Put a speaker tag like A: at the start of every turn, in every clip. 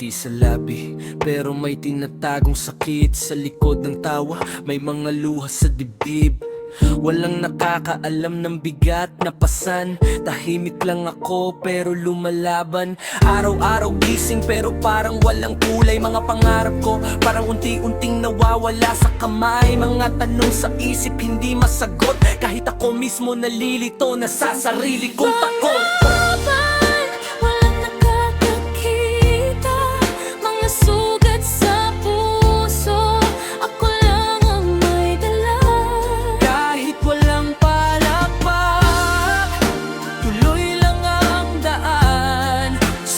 A: ngiti sa labi, pero may tinatagong sakit sa likod ng tawa. May mga luha sa dibdib, walang nakakaalam ng bigat na pasan. Tahimik lang ako pero lumalaban. Araw-araw gising pero parang walang kulay. Mga pangarap ko parang unti-unting nawawala sa kamay. Mga tanong sa isip hindi masagot, kahit ako mismo nalilito na sa sarili kong takot.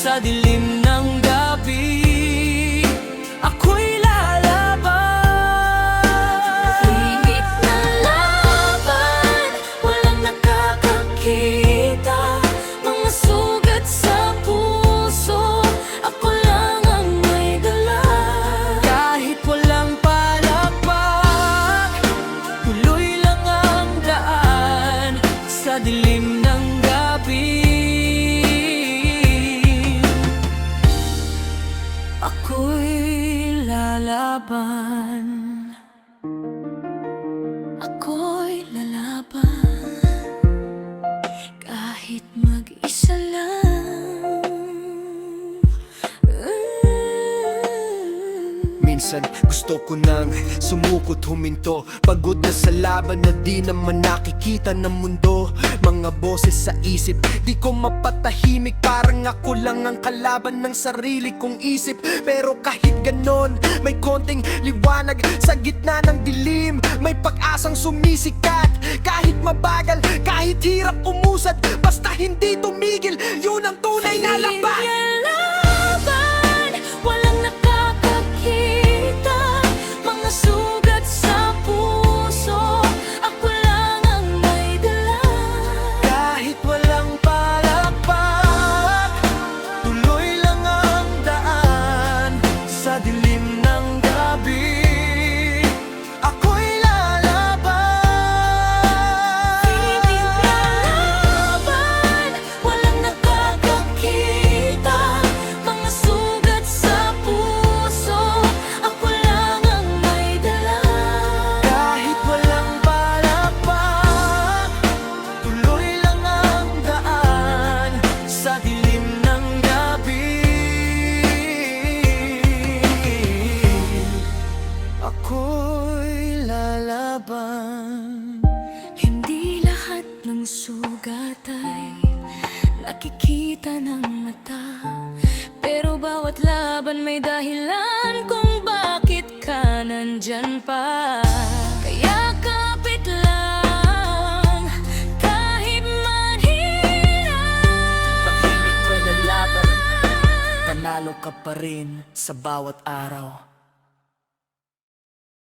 A: Sa dilim ng gabi, ako'y lalaban.
B: Limit na laban, walang nakakakita. Mga sugat sa puso, ako lang ang may dala.
A: Kahit walang palakpak, tuloy lang ang daan. Sa dilim ng gabi, ako'y lalaban.
B: Ako'y lalaban, kahit mag-isa lang.
C: Minsan gusto ko nang sumukot huminto, pagod na sa laban na di naman nakikita ng mundo. Mga boses sa isip, di ko mapatahimik, parang ako lang ang kalaban ng sarili kong isip. Pero kahit ganon, may konting liwanag sa gitna ng dilim. May pag-asang sumisikat, kahit mabagal, kahit hirap umusad, basta hindi tumigil, yun ang tunay na laban.
B: Laban, walang nakakakita. Mga sugat sa puso, ako lang ang may dala.
A: Kahit walang palakpak, tuloy lang ang daan. Sa dilim ng gabi, ako'y lalaban.
B: Limit na laban, walang nakakakita. Mga sugat sa puso, ako lang ang may dala.
A: Kahit walang palakpak, tuloy lang ang daan. Sa dilim ng gabi, ako'y lalaban.
B: Hindi lahat ng sugat ay nakikita ng mata, pero bawat laban may dahilan kung bakit ka nandyan pa. Kaya kapit lang, kahit manhirap.
A: Tahimik ka na laban, panalo ka pa rin sa bawat araw.